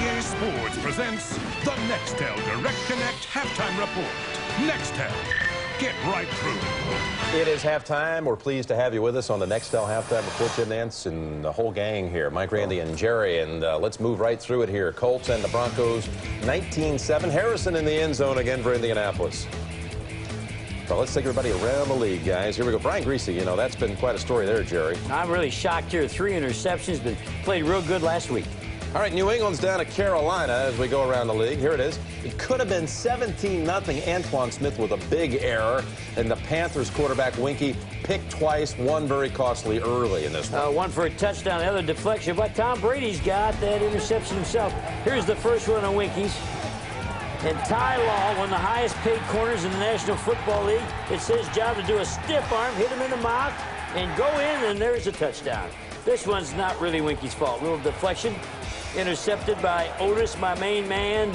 EA Sports presents the Nextel Direct Connect Halftime Report. Nextel, get right through. It is halftime. We're pleased to have you with us on the Nextel Halftime Report. Jim Nance and the whole gang here, Mike, Randy, and Jerry. And let's move right through it here. Colts and the Broncos, 19-7. Harrison in the end zone again for Indianapolis. So let's take everybody around the league, guys. Here we go. Brian Greasy, you know, that's been quite a story there, Jerry. I'm really shocked here. 3 interceptions, but played real good last week. All right, New England's down to Carolina as we go around the league. Here it is. It could have been 17-0. Antoine Smith with a big error. And the Panthers quarterback, Winky, picked twice, one very costly early in this one. One for a touchdown, the other deflection. But Tom Brady's got that interception himself. Here's the first one on Winky's. And Ty Law, one of the highest paid corners in the National Football League. It's his job to do a stiff arm, hit him in the mouth, and go in, and there's a touchdown. This one's not really Winky's fault. Little deflection. Intercepted by Otis, my main man,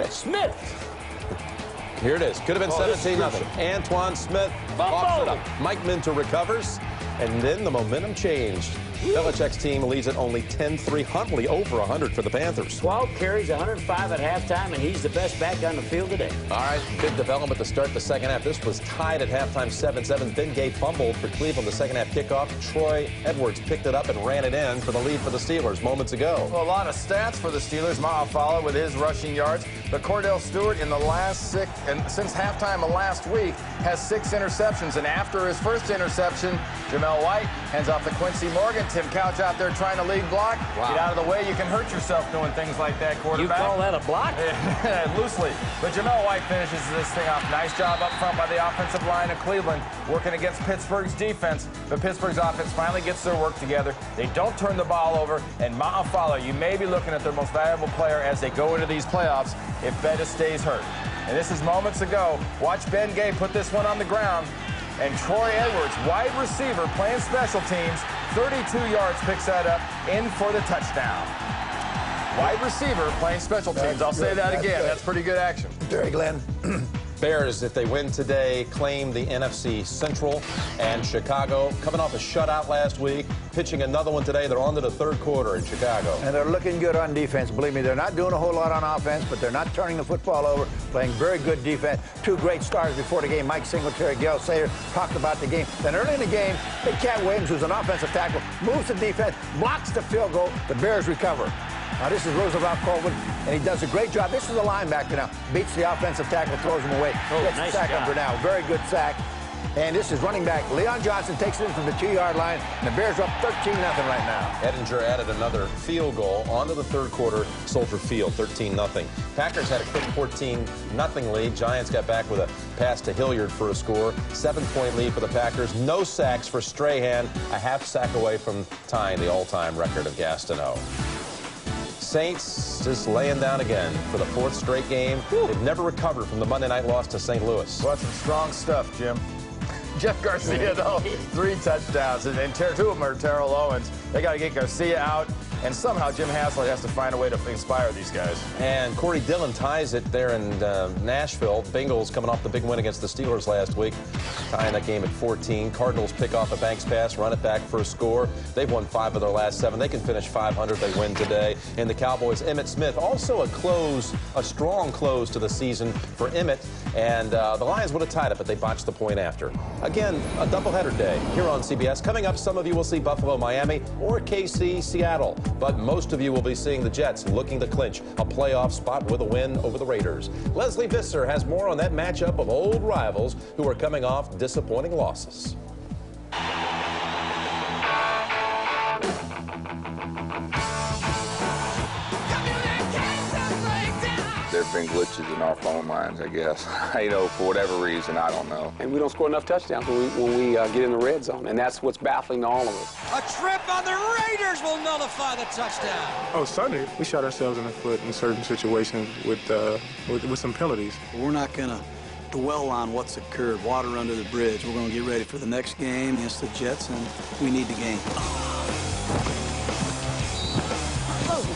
Smith. Here it is. Could have been 17-0. Antoine Smith pops it up. Mike Minter recovers, and then the momentum changed. Belichick's team leads at only 10-3. Huntley over 100 for the Panthers. 12 carries, 105 at halftime, and he's the best back on the field today. All right, big development to start the second half. This was tied at halftime 7-7. Ben Gay fumbled for Cleveland the second half kickoff. Troy Edwards picked it up and ran it in for the lead for the Steelers moments ago. Well, a lot of stats for the Steelers. Maafala with his rushing yards. But Cordell Stewart in the last 6, and since halftime of last week, has 6 interceptions. And after his first interception, Jamel White hands off to Quincy Morgan. Tim Couch out there trying to lead block. Wow. Get out of the way. You can hurt yourself doing things like that, quarterback. You call that a block? Loosely. But Jamel White finishes this thing off. Nice job up front by the offensive line of Cleveland, working against Pittsburgh's defense. But Pittsburgh's offense finally gets their work together. They don't turn the ball over. And Maafala, you may be looking at their most valuable player as they go into these playoffs if Bettis stays hurt. And this is moments ago. Watch Ben Gay put this one on the ground. And Troy Edwards, wide receiver, playing special teams, 32 yards, picks that up, in for the touchdown. Wide receiver, playing special teams. I'll say that again. That's pretty good action. Jerry Glenn. Bears, if they win today, claim the NFC Central. And Chicago, coming off a shutout last week, pitching another one today. They're on to the third quarter in Chicago. And they're looking good on defense. Believe me, they're not doing a whole lot on offense, but they're not turning the football over, playing very good defense. 2 great stars before the game. Mike Singletary, Gale Sayre talked about the game. Then early in the game, Big Cat Williams, who's an offensive tackle, moves the defense, blocks the field goal. The Bears recover. Now, this is Roosevelt Colvin, and he does a great job. This is a linebacker now. Beats the offensive tackle, throws him away. Gets nice the sack job. under now. Very good sack. And this is running back. Leon Johnson takes it in from the 2-yard line, and the Bears are up 13-0 right now. Edinger added another field goal onto the third quarter, Soldier Field, 13-0. Packers had a quick 14-0 lead. Giants got back with a pass to Hilliard for a score. 7-point lead for the Packers. No sacks for Strahan, a half sack away from tying the all-time record of Gastineau. Saints just laying down again for the 4th straight game. They've never recovered from the Monday night loss to St. Louis. Well, that's some strong stuff, Jim. Jeff Garcia, though, 3 touchdowns. And 2 of them are Terrell Owens. They got to get Garcia out. And somehow Jim Haslett has to find a way to inspire these guys. And Corey Dillon ties it there in Nashville. Bengals coming off the big win against the Steelers last week, tying that game at 14. Cardinals pick off a Banks pass, run it back for a score. They've won 5 of their last 7. They can finish 500 if they win today. And the Cowboys, Emmitt Smith, also a strong close to the season for Emmitt. And the Lions would have tied it, but they botched the point after. Again, a doubleheader day here on CBS. Coming up, some of you will see Buffalo, Miami, or KC, Seattle. But most of you will be seeing the Jets looking to clinch a playoff spot with a win over the Raiders. Leslie Visser has more on that matchup of old rivals who are coming off disappointing losses. There have been glitches in our phone lines, I guess. You know, for whatever reason, I don't know. And we don't score enough touchdowns when we get in the red zone, and that's what's baffling to all of us. A trip on the Raiders will nullify the touchdown. Oh, Sunday, we shot ourselves in the foot in certain situations with some penalties. We're not going to dwell on what's occurred, water under the bridge. We're going to get ready for the next game against the Jets, and we need the game.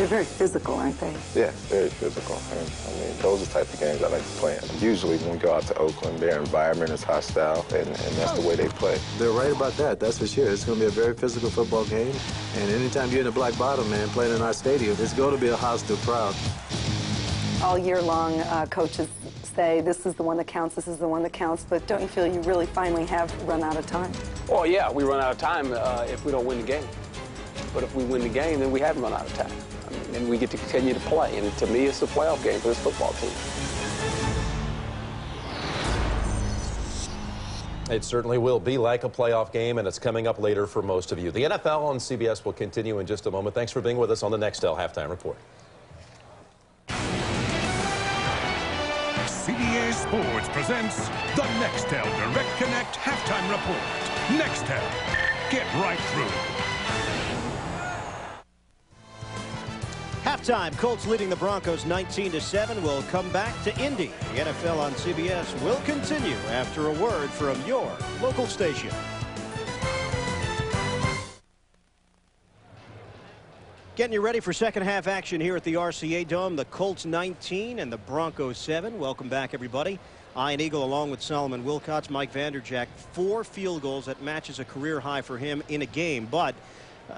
They're very physical, aren't they? Yeah, very physical. And, I mean, those are the type of games I like to play in. Usually when we go out to Oakland, their environment is hostile, and that's the way they play. They're right about that, that's for sure. It's going to be a very physical football game. And anytime you're in the Black Bottom, man, playing in our stadium, it's going to be a hostile crowd. All year long, coaches say this is the one that counts, this is the one that counts, but don't you feel you really finally have run out of time? Oh, yeah, we run out of time if we don't win the game. But if we win the game, then we haven't run out of time. I mean, and we get to continue to play. And to me, it's a playoff game for this football team. It certainly will be like a playoff game, and it's coming up later for most of you. The NFL on CBS will continue in just a moment. Thanks for being with us on the Nextel Halftime Report. CBS Sports presents the Nextel Direct Connect Halftime Report. Nextel, get right through. Halftime, Colts leading the Broncos 19-7. Will come back to Indy. The NFL on CBS will continue after a word from your local station. Getting you ready for second half action here at the RCA Dome. The Colts 19 and the Broncos 7. Welcome back, everybody. Ian Eagle along with Solomon Wilcots. Mike Vanderjagt, 4 field goals. That matches a career high for him in a game. But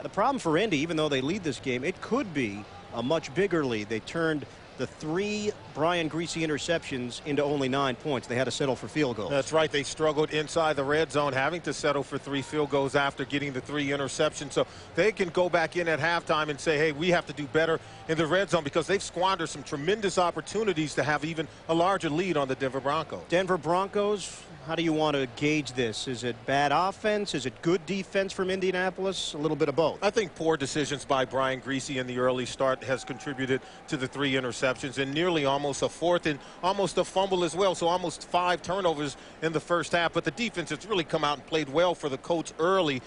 the problem for Indy, even though they lead this game, it could be a much bigger lead. They turned the 3 Brian Griese interceptions into only 9 points. They had to settle for field goals. That's right. They struggled inside the red zone, having to settle for 3 field goals after getting the 3 interceptions. So they can go back in at halftime and say, hey, we have to do better in the red zone, because they've squandered some tremendous opportunities to have even a larger lead on the Denver Broncos. Denver Broncos, how do you want to gauge this? Is it bad offense? Is it good defense from Indianapolis? A little bit of both. I think poor decisions by Brian Griese in the early start has contributed to the 3 interceptions, and nearly almost a 4th and almost a fumble as well. So almost 5 turnovers in the first half. But the defense has really come out and played well for the Colts early,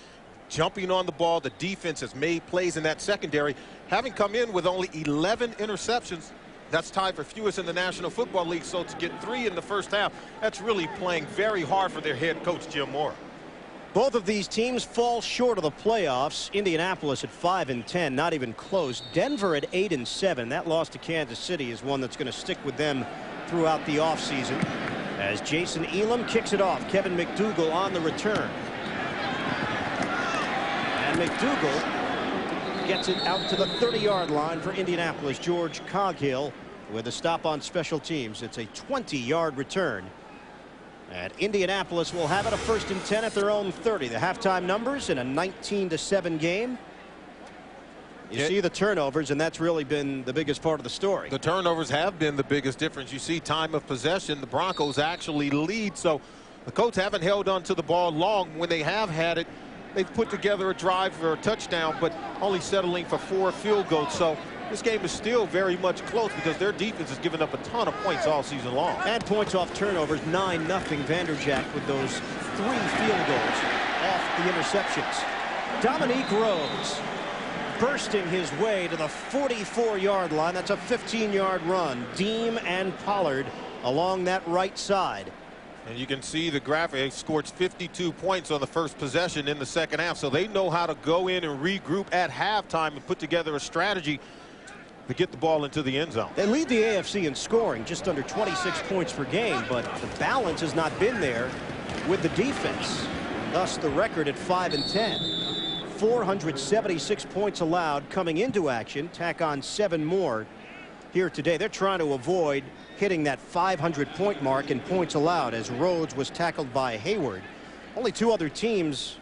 jumping on the ball. The defense has made plays in that secondary, having come in with only 11 interceptions. That's tied for fewest in the National Football League. So to get 3 in the first half, that's really playing very hard for their head coach, Jim Mora. Both of these teams fall short of the playoffs. Indianapolis at 5-10, not even close. Denver at 8-7. That loss to Kansas City is one that's going to stick with them throughout the offseason. As Jason Elam kicks it off, Kevin McDougal on the return. And McDougal gets it out to the 30-yard line for Indianapolis. George Coghill with a stop on special teams. It's a 20-yard return. And Indianapolis will have it, a 1st and 10 at their own 30. The halftime numbers in a 19-7 game. You see the turnovers, and that's really been the biggest part of the story. The turnovers have been the biggest difference. You see time of possession, the Broncos actually lead. So the Colts haven't held on to the ball long. When they have had it, they've put together a drive for a touchdown, but only settling for 4 field goals. So this game is still very much close, because their defense has given up a ton of points all season long. And points off turnovers, 9-0. Vanderjagt with those 3 field goals off the interceptions. Dominique Rhodes bursting his way to the 44-yard line. That's a 15-yard run. Deem and Pollard along that right side. And you can see the graphic. They scored 52 points on the first possession in the second half. So they know how to go in and regroup at halftime and put together a strategy to get the ball into the end zone. They lead the AFC in scoring, just under 26 points per game, but the balance has not been there with the defense. Thus the record at 5-10. 476 points allowed coming into action. Tack on 7 more here today. They're trying to avoid hitting that 500-point mark in points allowed, as Rhodes was tackled by Hayward. Only 2 other teams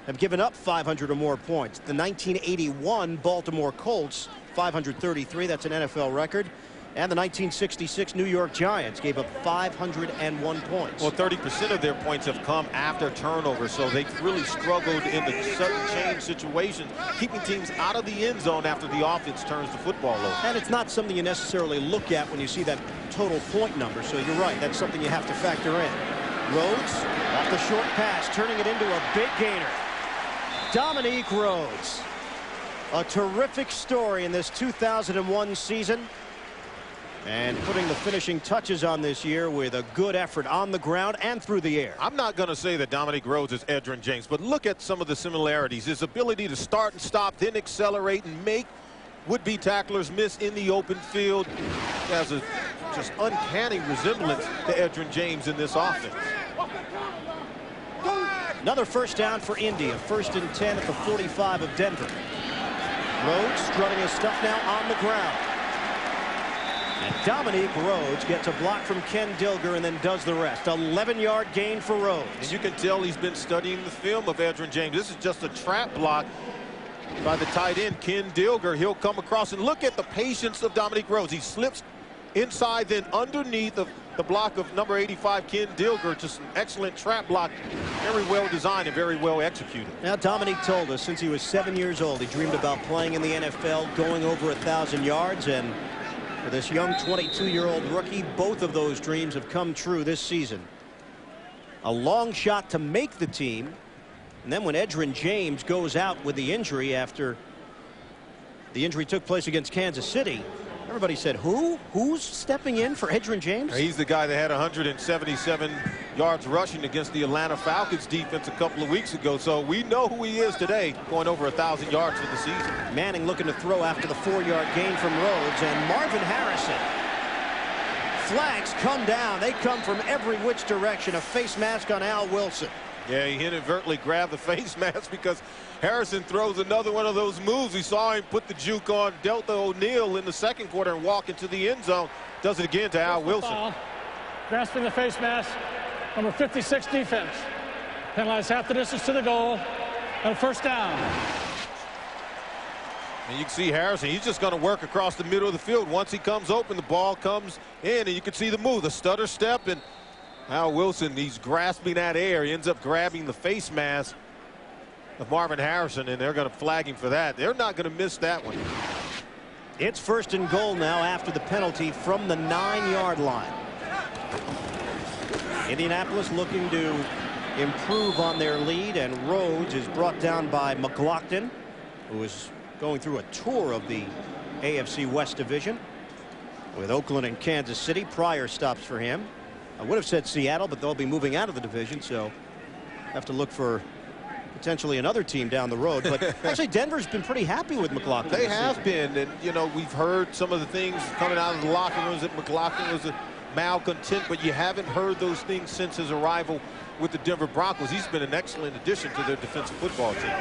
have given up 500 or more points. The 1981 Baltimore Colts, 533, that's an NFL record. And the 1966 New York Giants gave up 501 points. Well, 30% of their points have come after turnovers, so they've really struggled in the sudden change situations, keeping teams out of the end zone after the offense turns the football over. And it's not something you necessarily look at when you see that total point number, so you're right, that's something you have to factor in. Rhodes off the short pass, turning it into a big gainer. Dominique Rhodes, a terrific story in this 2001 season, and putting the finishing touches on this year with a good effort on the ground and through the air. I'm not going to say that Dominique Rhodes is Edgerrin James, but look at some of the similarities. His ability to start and stop, then accelerate and make would-be tacklers miss in the open field. He has a just uncanny resemblance to Edgerrin James in this offense. Another first down for Indy. 1st and 10 at the 45 of Denver. Rhodes strutting his stuff now on the ground. And Dominique Rhodes gets a block from Ken Dilger and then does the rest. 11-yard gain for Rhodes. And you can tell he's been studying the film of Edgerrin James. This is just a trap block by the tight end, Ken Dilger. He'll come across, and look at the patience of Dominique Rhodes. He slips inside, then underneath of the block of number 85, Ken Dilger. Just an excellent trap block. Very well designed and very well executed. Now, Dominique told us since he was 7 years old, he dreamed about playing in the NFL, going over 1,000 yards. And for this young 22-year-old rookie, both of those dreams have come true this season. A long shot to make the team. And then when Edgerrin James goes out with the injury after the injury took place against Kansas City, everybody said, who's stepping in for Edgerrin James? He's the guy that had 177 yards rushing against the Atlanta Falcons defense a couple of weeks ago. So we know who he is today, going over 1,000 yards for the season. Manning looking to throw after the 4-yard gain from Rhodes, and Marvin Harrison. Flags come down. They come from every which direction. A face mask on Al Wilson. Yeah, he inadvertently grabbed the face mask because Harrison throws another one of those moves. We saw him put the juke on Delta O'Neal in the second quarter and walk into the end zone. Does it again to Al Wilson. Foul. Grasping the face mask. Number 56 defense. Penalized half the distance to the goal. And a first down. And you can see Harrison, he's just going to work across the middle of the field. Once he comes open, the ball comes in, and you can see the move, the stutter step, and Al Wilson, he's grasping that air. He ends up grabbing the face mask of Marvin Harrison, and they're going to flag him for that. They're not going to miss that one. It's 1st and goal now after the penalty from the 9-yard line. Indianapolis looking to improve on their lead, and Rhodes is brought down by McLaughlin, who is going through a tour of the AFC West Division with Oakland and Kansas City. Prior stops for him. I would have said Seattle, but they'll be moving out of the division, so have to look for potentially another team down the road. But actually, Denver's been pretty happy with McLaughlin. They have been, and you know, we've heard some of the things coming out of the locker rooms that McLaughlin was a malcontent, but you haven't heard those things since his arrival with the Denver Broncos. He's been an excellent addition to their defensive football team.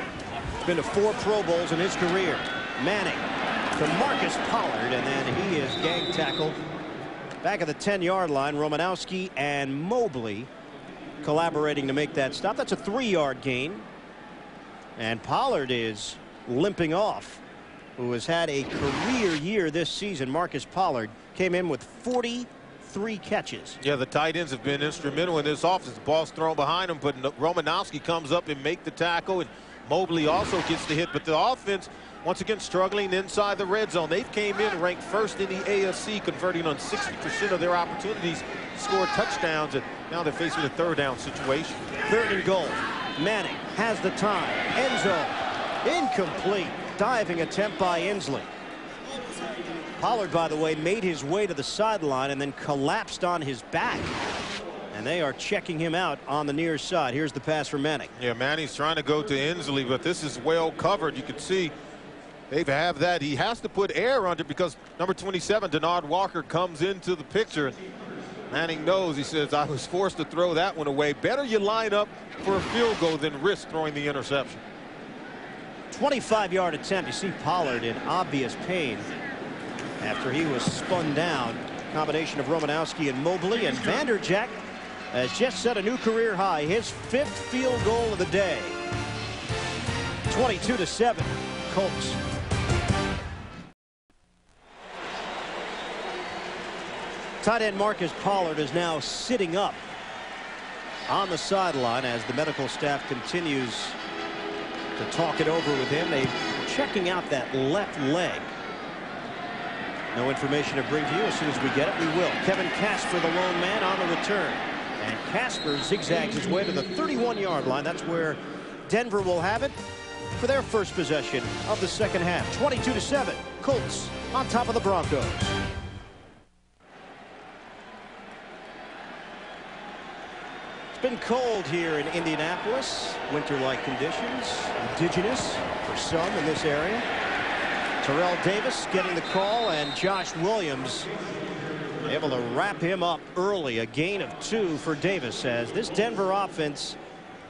He's been to 4 Pro Bowls in his career. Manning to Marcus Pollard, and then he is gang tackled back at the 10-yard line. Romanowski and Mobley collaborating to make that stop. That's a 3-yard gain. And Pollard is limping off, who has had a career year this season. Marcus Pollard came in with 43 catches. Yeah, the tight ends have been instrumental in this offense. The ball's thrown behind him, but Romanowski comes up and make the tackle, and Mobley also gets the hit. But the offense, once again, struggling inside the red zone. They came in ranked 1st in the AFC, converting on 60% of their opportunities to score touchdowns, and now they're facing a 3rd down situation. 3rd and goal. Manning has the time. End zone. Incomplete. Diving attempt by Inslee. Pollard, by the way, made his way to the sideline and then collapsed on his back. And they are checking him out on the near side. Here's the pass for Manning. Yeah, Manning's trying to go to Inslee, but this is well covered. You can see they have that. He has to put air under because number 27, Denard Walker, comes into the picture. Manning knows. He says, I was forced to throw that one away. Better you line up for a field goal than risk throwing the interception. 25-yard attempt. You see Pollard in obvious pain after he was spun down. Combination of Romanowski and Mobley, and Vanderjagt has just set a new career high, his 5th field goal of the day. 22-7 Colts. Tight end Marcus Pollard is now sitting up on the sideline as the medical staff continues to talk it over with him. They're checking out that left leg. No information to bring to you. As soon as we get it, we will. Kevin Casper, the lone man, on the return. And Casper zigzags his way to the 31-yard line. That's where Denver will have it for their first possession of the second half. 22-7. Colts on top of the Broncos. It's been cold here in Indianapolis. Winter-like conditions. Indigenous for some in this area. Terrell Davis getting the call, and Josh Williams able to wrap him up early. A gain of 2 for Davis, as this Denver offense,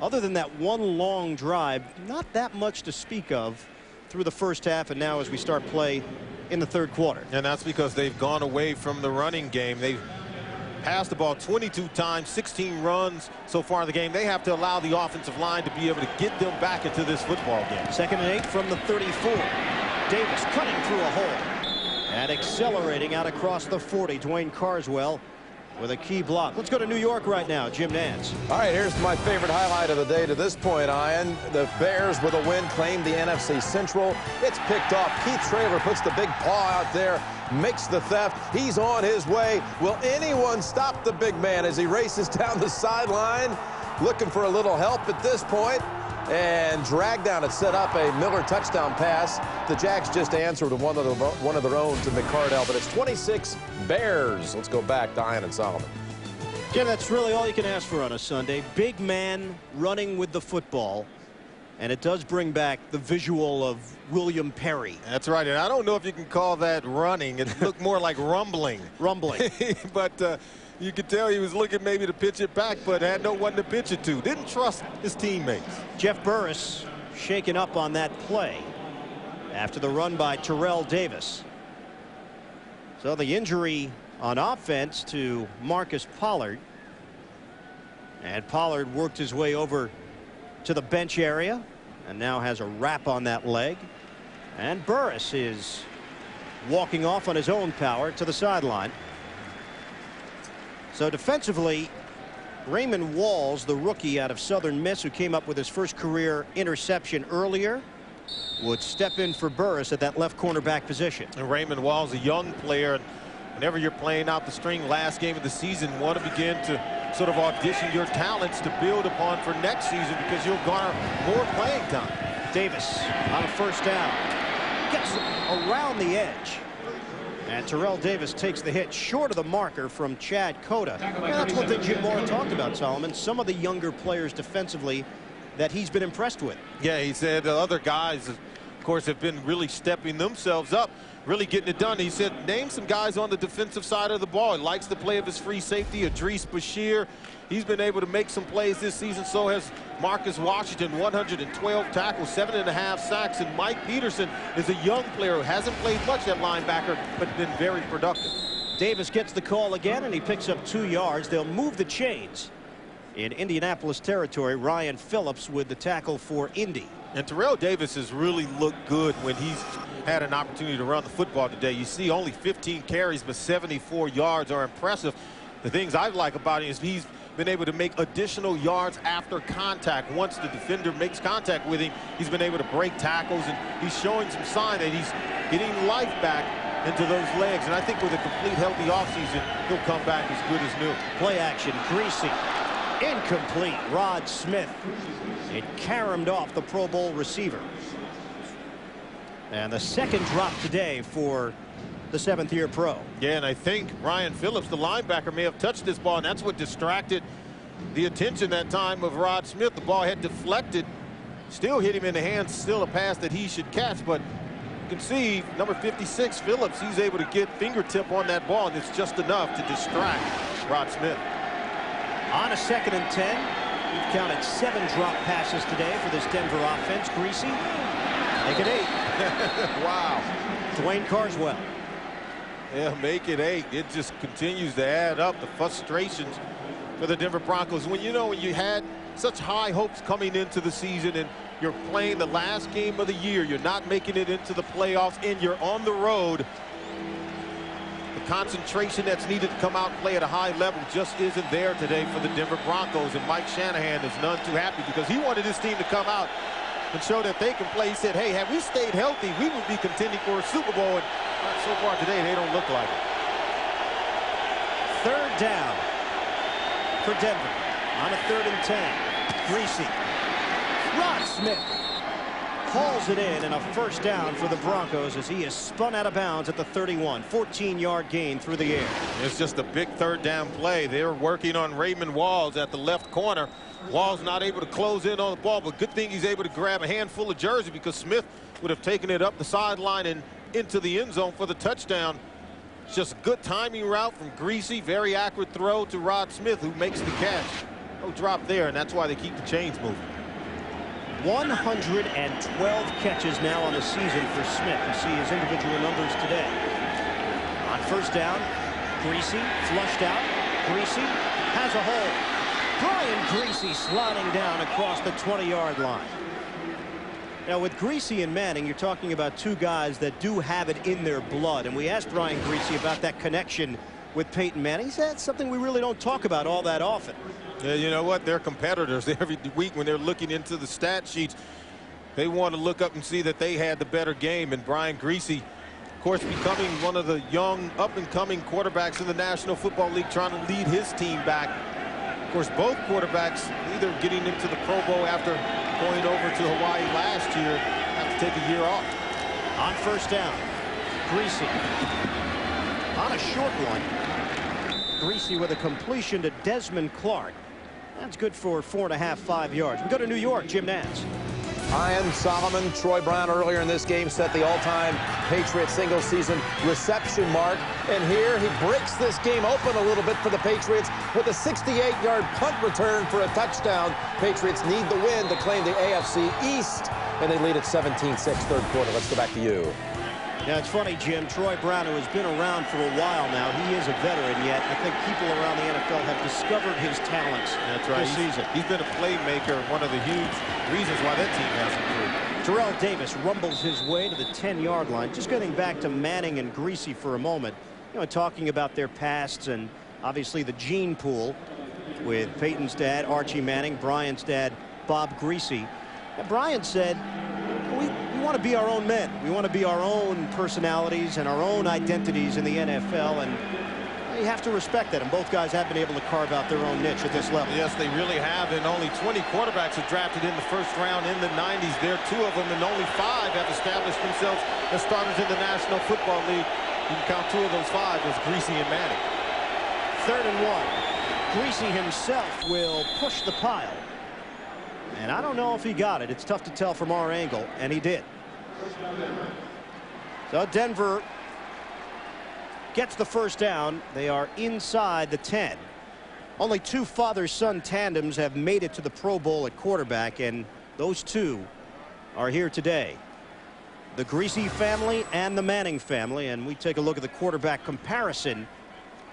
other than that one long drive, not that much to speak of through the first half, and now as we start play in the third quarter. And that's because they've gone away from the running game. They've passed the ball 22 times, 16 runs so far in the game. They have to allow the offensive line to be able to get them back into this football game. 2nd and 8 from the 34. Davis cutting through a hole and accelerating out across the 40. Dwayne Carswell with a key block. Let's go to New York right now. Jim Nantz. All right, here's my favorite highlight of the day to this point, Ian. The Bears with a win claim the NFC Central. It's picked off. Keith Traylor puts the big paw out there, makes the theft. He's on his way. Will anyone stop the big man as he races down the sideline? Looking for a little help at this point. And drag down and set up a Miller touchdown pass. The Jags just answered one of their own to McCardell, but it's 26 Bears. Let's go back to Ian and Solomon. Jim, that's really all you can ask for on a Sunday. Big man running with the football. And it does bring back the visual of William Perry. That's right. And I don't know if you can call that running. It looked more like rumbling. Rumbling. But you could tell he was looking maybe to pitch it back, but had no one to pitch it to. Didn't trust his teammates. Jeff Burris shaken up on that play after the run by Terrell Davis. So the injury on offense to Marcus Pollard. And Pollard worked his way over to the bench area and now has a wrap on that leg. And Burris is walking off on his own power to the sideline. So defensively, Raymond Walls, the rookie out of Southern Miss who came up with his first career interception earlier, would step in for Burris at that left cornerback position. And Raymond Walls, a young player, and whenever you're playing out the string last game of the season, want to begin to sort of audition your talents to build upon for next season, because you'll garner more playing time. Davis on a first down gets around the edge. And Terrell Davis takes the hit short of the marker from Chad Cota. And that's one thing Jim Moore talked about, Solomon. Some of the younger players defensively that he's been impressed with. Yeah, he said the other guys, of course, have been really stepping themselves up, really getting it done. He said, name some guys on the defensive side of the ball. He likes the play of his free safety, Idris Bashir. He's been able to make some plays this season. So has Marcus Washington, 112 tackles, 7.5 sacks. And Mike Peterson is a young player who hasn't played much at linebacker, but been very productive. Davis gets the call again, and he picks up 2 yards. They'll move the chains in Indianapolis territory. Ryan Phillips with the tackle for Indy. And Terrell Davis has really looked good when he's had an opportunity to run the football today. You see only 15 carries, but 74 yards are impressive. The things I like about him is he's been able to make additional yards after contact. Once the defender makes contact with him, he's been able to break tackles, and he's showing some sign that he's getting life back into those legs. And I think with a complete healthy offseason, he'll come back as good as new. Play action, Greasy. Incomplete. Rod Smith. It caromed off the Pro Bowl receiver. And the second drop today for the 7th-year pro. Yeah, and I think Ryan Phillips, the linebacker, may have touched this ball, and that's what distracted the attention that time of Rod Smith. The ball had deflected, still hit him in the hands, still a pass that he should catch, but you can see number 56, Phillips, he's able to get fingertip on that ball, and it's just enough to distract Rod Smith. On a 2nd and 10, we've counted 7 drop passes today for this Denver offense. Greasy, make it 8. Wow. Dwayne Carswell. Yeah, make it 8. It just continues to add up, the frustrations for the Denver Broncos. When you had such high hopes coming into the season, and you're playing the last game of the year, you're not making it into the playoffs, and you're on the road, the concentration that's needed to come out and play at a high level just isn't there today for the Denver Broncos. And Mike Shanahan is none too happy, because he wanted his team to come out and show that they can play. He said, hey, had we stayed healthy, we would be contending for a Super Bowl. And so far today, they don't look like it. 3rd down for Denver on a 3rd and 10. Greasy. Rod Smith hauls it in, and a first down for the Broncos as he is spun out of bounds at the 31. 14-yard gain through the air. It's just a big 3rd down play. They're working on Raymond Walls at the left corner. Walls not able to close in on the ball, but good thing he's able to grab a handful of jersey, because Smith would have taken it up the sideline and into the end zone for the touchdown. It's just a good timing route from Greasy. Very accurate throw to Rod Smith, who makes the catch. No drop there, and that's why they keep the chains moving. 112 catches now on the season for Smith. You see his individual numbers today. On first down, Greasy flushed out. Greasy has a hole. Brian Greasy sliding down across the 20-yard line. Now, with Greasy and Manning, you're talking about two guys that do have it in their blood. And we asked Brian Greasy about that connection with Peyton Manning. He said it's something we really don't talk about all that often. Yeah, you know what? They're competitors. Every week when they're looking into the stat sheets, they want to look up and see that they had the better game. And Brian Greasy, of course, becoming one of the young, up-and-coming quarterbacks in the National Football League, trying to lead his team back. Of course, both quarterbacks either getting into the Pro Bowl after going over to Hawaii last year, have to take a year off. On first down, Greasy on a short one. Greasy with a completion to Desmond Clark. That's good for 4.5, 5 yards. We go to New York. Jim Nantz. Ian Solomon, Troy Brown earlier in this game set the all-time Patriots single-season reception mark. And here he breaks this game open a little bit for the Patriots with a 68-yard punt return for a touchdown. Patriots need the win to claim the AFC East, and they lead at 17-6 third quarter. Let's go back to you. Yeah, it's funny, Jim. Troy Brown, who has been around for a while now, he is a veteran, yet I think people around the NFL have discovered his talents this season. He's been a playmaker, one of the huge reasons why that team has improved. Terrell Davis rumbles his way to the 10-yard line. Just getting back to Manning and Greasy for a moment, you know, talking about their pasts and obviously the gene pool with Peyton's dad, Archie Manning, Brian's dad, Bob Greasy. And Brian said, we want to be our own men. We want to be our own personalities and our own identities in the NFL, and you have to respect that. And both guys have been able to carve out their own niche at this level. Yes, they really have. And only 20 quarterbacks are drafted in the first round in the 90s. There are 2 of them, and only 5 have established themselves as starters in the National Football League. You can count 2 of those 5 as Greasy and Manning. 3rd and 1. Greasy himself will push the pile. And I don't know if he got it. It's tough to tell from our angle, and he did. So Denver gets the first down. They are inside the 10. Only 2 father-son tandems have made it to the Pro Bowl at quarterback, and those 2 are here today. The Greasy family and the Manning family, and we take a look at the quarterback comparison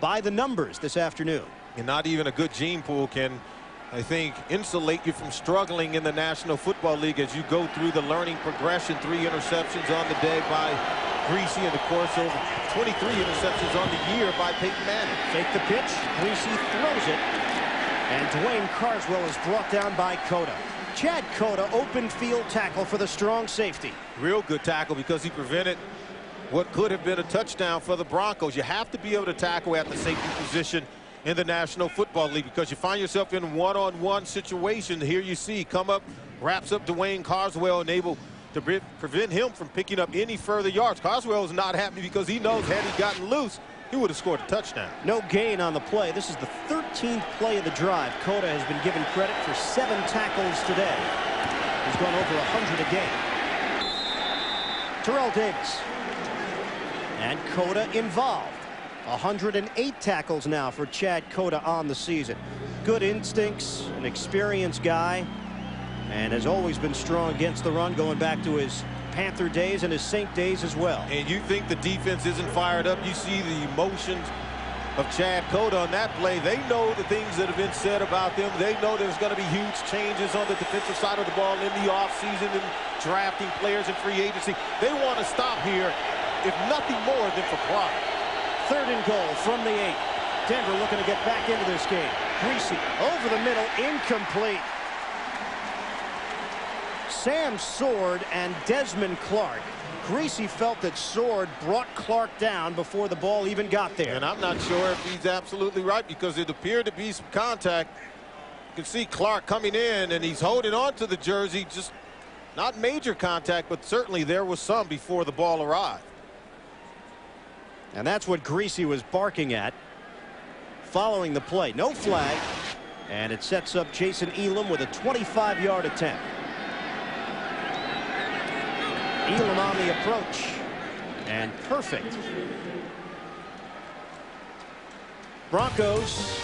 by the numbers this afternoon. And not even a good gene pool can, I think, insulate you from struggling in the National Football League as you go through the learning progression. 3 interceptions on the day by Greasy, and of course over 23 interceptions on the year by Peyton Manning. Take the pitch. Greasy throws it, and Dwayne Carswell is brought down by Cota. Chad Cota, open field tackle for the strong safety. Real good tackle because he prevented what could have been a touchdown for the Broncos. You have to be able to tackle at the safety position in the National Football League, because you find yourself in one-on-one situation. Here you see, come up, wraps up Dwayne Carswell, and able to prevent him from picking up any further yards. Carswell is not happy because he knows had he gotten loose, he would have scored a touchdown. No gain on the play. This is the 13th play of the drive. Cota has been given credit for 7 tackles today. He's gone over 100 a game. Terrell Davis. And Cota involved. 108 tackles now for Chad Cota on the season. Good instincts, an experienced guy, and has always been strong against the run, going back to his Panther days and his Saint days as well. And you think the defense isn't fired up. You see the emotions of Chad Cota on that play. They know the things that have been said about them. They know there's going to be huge changes on the defensive side of the ball in the offseason and drafting players in free agency. They want to stop here, if nothing more than for pride. 3rd and goal from the 8. Denver looking to get back into this game. Greasy over the middle, incomplete. Sam Sword and Desmond Clark. Greasy felt that Sword brought Clark down before the ball even got there. And I'm not sure if he's absolutely right, because it appeared to be some contact. You can see Clark coming in, and he's holding on to the jersey. Just not major contact, but certainly there was some before the ball arrived. And that's what Greasy was barking at following the play. No flag, and it sets up Jason Elam with a 25-yard attempt. Elam on the approach. And perfect. Broncos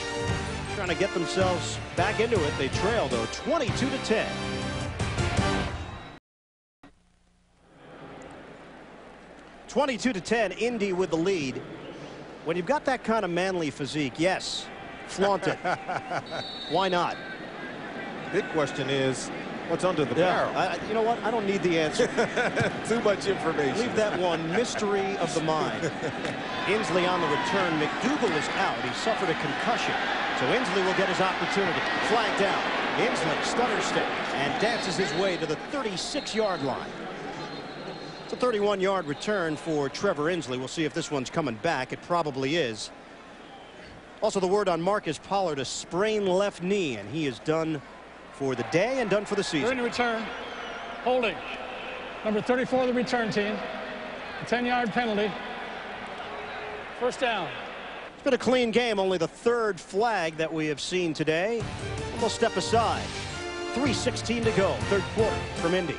trying to get themselves back into it. They trail, though, 22-10. (22-10), Indy with the lead. When you've got that kind of manly physique, yes, flaunt it. Why not? Big question is, what's under the barrel? You know what? I don't need the answer. Too much information. Leave that one mystery of the mind. Inslee on the return. McDougal is out. He suffered a concussion. So Inslee will get his opportunity. Flag down. Inslee stutter step and dances his way to the 36-yard line. It's a 31-yard return for Trevor Inslee. We'll see if this one's coming back. It probably is. Also, the word on Marcus Pollard, a sprained left knee, and he is done for the day and done for the season. During the return, holding. Number 34 of the return team. A 10-yard penalty. First down. It's been a clean game, only the third flag that we have seen today. We'll step aside. 3:16 to go, third quarter from Indy.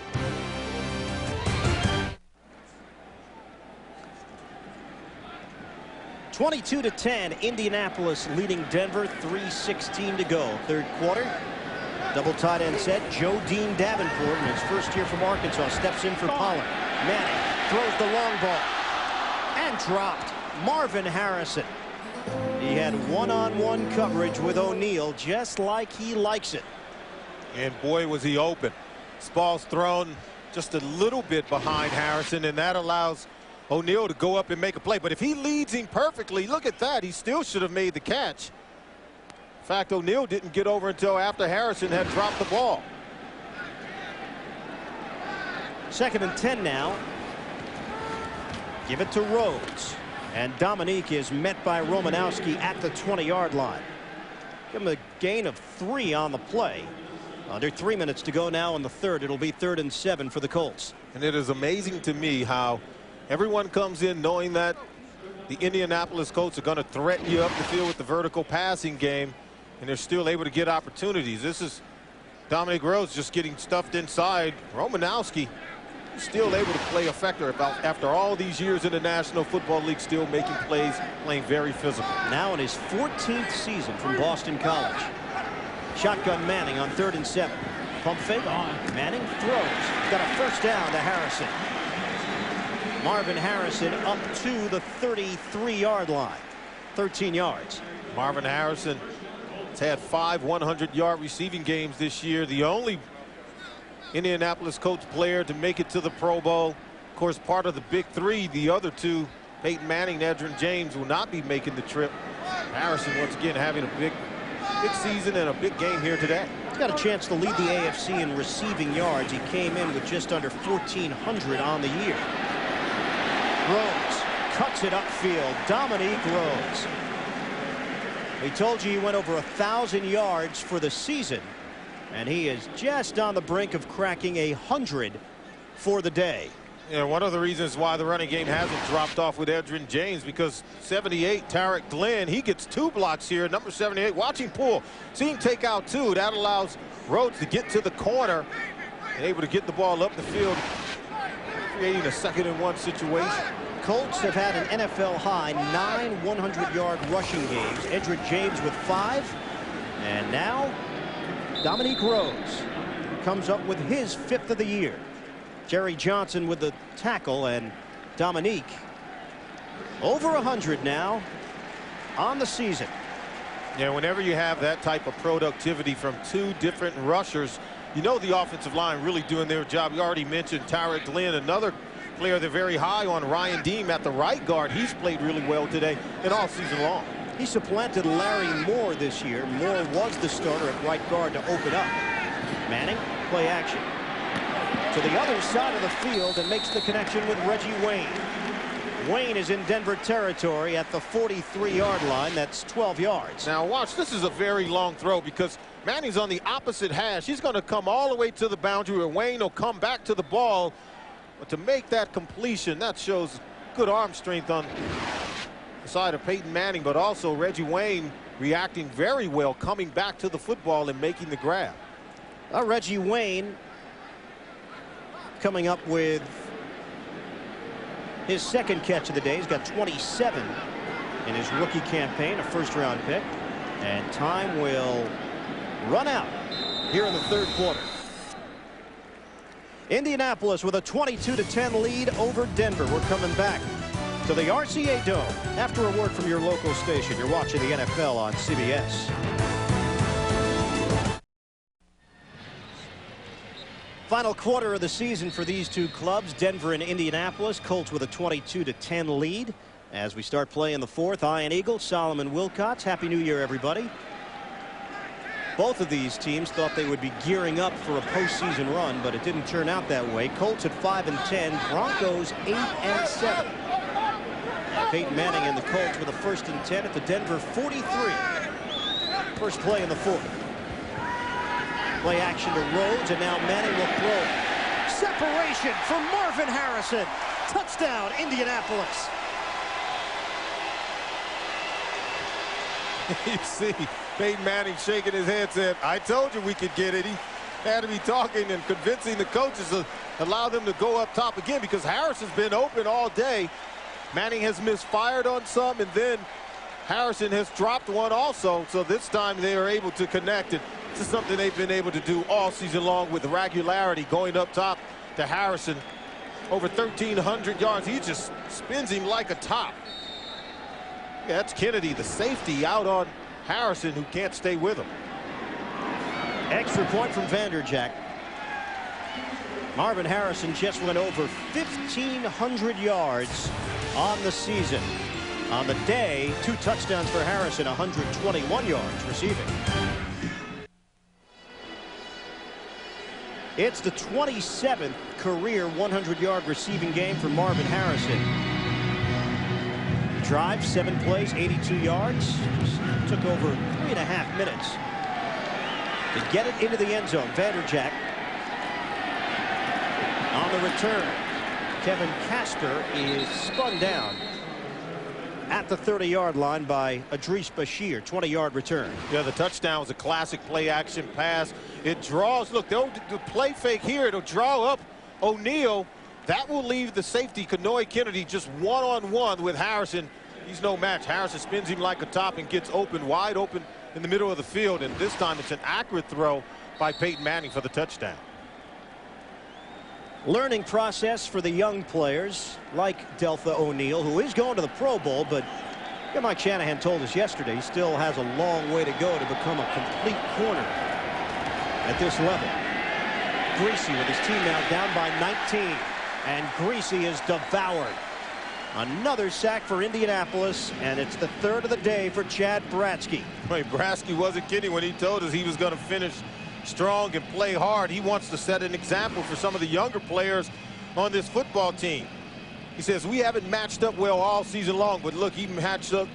(22-10), Indianapolis leading Denver, 3:16 to go, third quarter. Double tight end set. Joe Dean Davenport in his first year from Arkansas steps in for Pollard. Manning throws the long ball and dropped. Marvin Harrison. He had one-on-one coverage with O'Neal, just like he likes it. And boy, was he open. This ball's thrown just a little bit behind Harrison, and that allows O'Neal to go up and make a play. But if he leads him perfectly, look at that. He still should have made the catch. In fact, O'Neal didn't get over until after Harrison had dropped the ball. 2nd and 10 now. Give it to Rhodes. And Dominique is met by Romanowski at the 20-yard line. Give him a gain of 3 on the play. Under 3 minutes to go now in the third. It'll be 3rd and 7 for the Colts. And it is amazing to me how everyone comes in knowing that the Indianapolis Colts are going to threaten you up the field with the vertical passing game, and they're still able to get opportunities. This is Dominic Rhodes just getting stuffed inside. Romanowski still able to play effective after all these years in the National Football League, still making plays, playing very physical. Now in his 14th season from Boston College. Shotgun Manning on 3rd and 7. Pump fake on. Manning throws. Got a first down to Harrison. Marvin Harrison up to the 33-yard line. 13 yards. Marvin Harrison has had 5 100-yard receiving games this year. The only Indianapolis Colts player to make it to the Pro Bowl. Of course, part of the big three. The other two, Peyton Manning and Edgerrin James, will not be making the trip. Harrison, once again, having a big season and a big game here today. He's got a chance to lead the AFC in receiving yards. He came in with just under 1,400 on the year. Rhodes cuts it upfield. Dominique Rhodes. We told you he went over 1,000 yards for the season, and he is just on the brink of cracking 100 for the day. Yeah, one of the reasons why the running game hasn't dropped off with Edgerrin James, because 78, Tarek Glenn, he gets 2 blocks here. Number 78, watching pull. See him take out 2. That allows Rhodes to get to the corner and able to get the ball up the field, creating a 2nd and 1 situation. Colts have had an NFL high 9 100-yard rushing games. Edgerrin James with 5. And now Dominique Rhodes comes up with his 5th of the year. Jerry Johnson with the tackle, and Dominique over 100 now on the season. Yeah, whenever you have that type of productivity from 2 different rushers, you know the offensive line really doing their job. You already mentioned Tarek Glenn, another player they're very high on. Ryan Deem at the right guard. He's played really well today and all season long. He supplanted Larry Moore this year. Moore was the starter at right guard to open up. Manning, play action to the other side of the field and makes the connection with Reggie Wayne. Wayne is in Denver territory at the 43-yard line. That's 12 yards. Now watch, this is a very long throw because Manning's on the opposite hash. He's going to come all the way to the boundary where Wayne will come back to the ball. But to make that completion, that shows good arm strength on the side of Peyton Manning, but also Reggie Wayne reacting very well, coming back to the football and making the grab. Reggie Wayne coming up with His second catch of the day. He's got 27 in his rookie campaign, a first-round pick. And time will run out here in the third quarter. Indianapolis with a 22-10 lead over Denver. We're coming back to the RCA Dome after a word from your local station. You're watching the NFL on CBS. Final quarter of the season for these two clubs, Denver and Indianapolis. Colts with a 22-10 lead. As we start playing the fourth, Ian Eagle, Solomon Wilcots. Happy New Year, everybody. Both of these teams thought they would be gearing up for a postseason run, but it didn't turn out that way. Colts at 5-10, Broncos 8-7. Peyton Manning and the Colts with a 1st and 10 at the Denver 43. First play in the fourth. Play action to Rhodes, and now Manning will throw. Separation from Marvin Harrison. Touchdown, Indianapolis. You see Peyton Manning shaking his head, said, I told you we could get it. He had to be talking and convincing the coaches to allow them to go up top again because Harrison's been open all day. Manning has misfired on some, and then Harrison has dropped one also. So this time they are able to connect it. This is something they've been able to do all season long with regularity, going up top to Harrison. Over 1,300 yards. He just spins him like a top. Yeah, that's Kennedy, the safety, out on Harrison, who can't stay with him. Extra point from Vanderjagt. Marvin Harrison just went over 1,500 yards on the season. On the day, 2 touchdowns for Harrison, 121 yards receiving. It's the 27th career 100-yard receiving game for Marvin Harrison. Drive, 7 plays, 82 yards. Just took over 3.5 minutes to get it into the end zone. Vanderjagt on the return. Kevin Casper is spun down at the 30-yard line by Idris Bashir. 20-yard return. Yeah, the touchdown was a classic play-action pass. It draws. Look, they'll do play fake here. It'll draw up O'Neal. That will leave the safety, Kenoy Kennedy, just one-on-one with Harrison. He's no match. Harrison spins him like a top and gets open, wide open in the middle of the field. And this time it's an accurate throw by Peyton Manning for the touchdown. Learning process for the young players like Deltha O'Neal, who is going to the Pro Bowl, but Mike Shanahan told us yesterday he still has a long way to go to become a complete corner at this level. Greasy with his team now down by 19. And Greasy is devoured. Another sack for Indianapolis, and it's the 3rd of the day for Chad Bratsky. Right, Bratsky wasn't kidding when he told us he was going to finish strong and play hard. He wants to set an example for some of the younger players on this football team. He says, we haven't matched up well all season long, but look, he matched up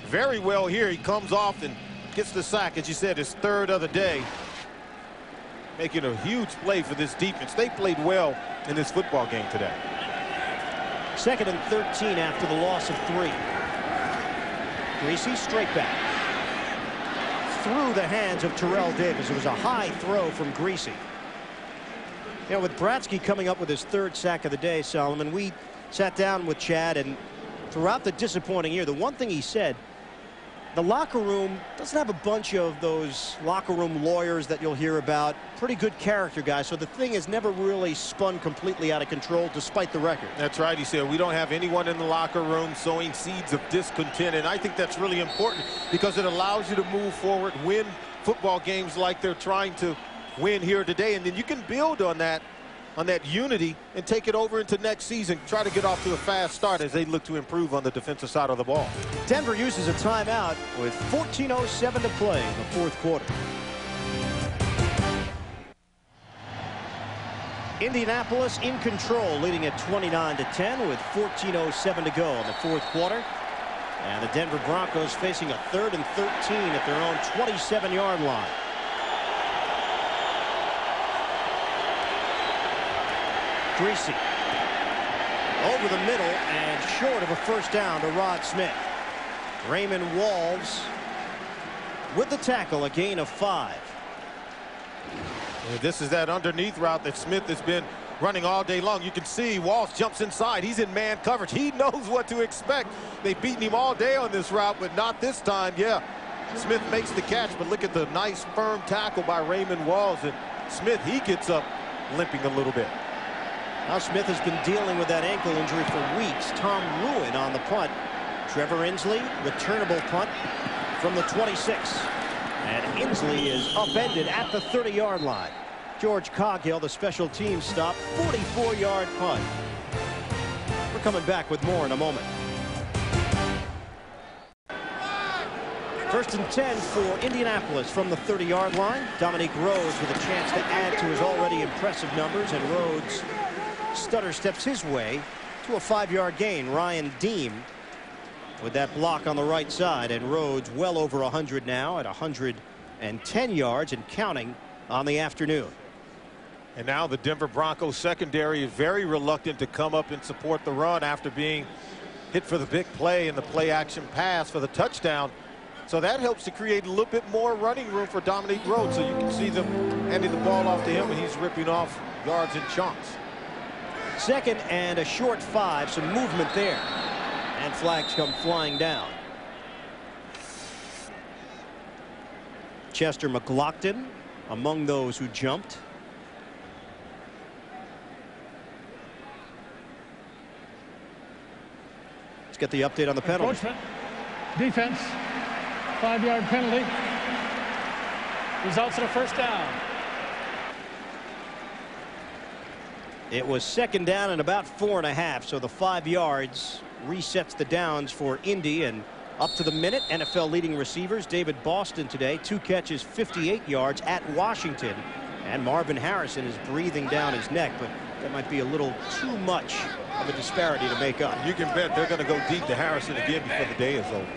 very well here. He comes off and gets the sack, as you said, his 3rd of the day. Making a huge play for this defense. They played well in this football game today. 2nd and 13 after the loss of 3. Greasy straight back. Through the hands of Terrell Davis. It was a high throw from Greasy. You know, with Bratsky coming up with his 3rd sack of the day, Solomon, we sat down with Chad, and throughout the disappointing year, the one thing he said, the locker room doesn't have a bunch of those locker room lawyers that you'll hear about. Pretty good character guys. So the thing has never really spun completely out of control despite the record. That's right. He said we don't have anyone in the locker room sowing seeds of discontent. And I think that's really important because it allows you to move forward, win football games like they're trying to win here today. And then you can build on that unity and take it over into next season. Try to get off to a fast start as they look to improve on the defensive side of the ball. Denver uses a timeout with 14:07 to play in the 4th quarter. Indianapolis in control, leading at 29-10 with 14:07 to go in the 4th quarter. And the Denver Broncos facing a 3rd and 13 at their own 27-yard line. Greasy over the middle and short of a 1st down to Rod Smith. Raymond Walls with the tackle, a gain of 5. This is that underneath route that Smith has been running all day long. You can see Walsh jumps inside. He's in man coverage. He knows what to expect. They've beaten him all day on this route, but not this time. Yeah, Smith makes the catch, but look at the nice firm tackle by Raymond Walsh. And Smith, he gets up limping a little bit. Now Smith has been dealing with that ankle injury for weeks. Tom Ruin on the punt. Trevor Inslee, returnable punt from the 26. And Inslee is upended at the 30-yard line. George Coghill, the special teams stop, 44-yard punt. We're coming back with more in a moment. 1st and 10 for Indianapolis from the 30-yard line. Dominique Rhodes with a chance to add to his already impressive numbers, and Rhodes stutter steps his way to a 5-yard gain. Ryan Deem with that block on the right side, and Rhodes well over 100 now at 110 yards and counting on the afternoon. And now the Denver Broncos secondary is very reluctant to come up and support the run after being hit for the big play and the play action pass for the touchdown. So that helps to create a little bit more running room for Dominique Rhodes. So you can see them handing the ball off to him, and he's ripping off yards in chunks. 2nd and a short 5. Some movement there. And flags come flying down. Chester McLaughlin among those who jumped. Let's get the update on the penalty. Encroachment. Defense. 5-yard penalty. Results in a first down. It was 2nd down and about 4.5, so the 5 yards resets the downs for Indy. And up to the minute, NFL leading receivers David Boston today, 2 catches, 58 yards at Washington, and Marvin Harrison is breathing down his neck, but that might be a little too much of a disparity to make up. You can bet they're going to go deep to Harrison again before the day is over.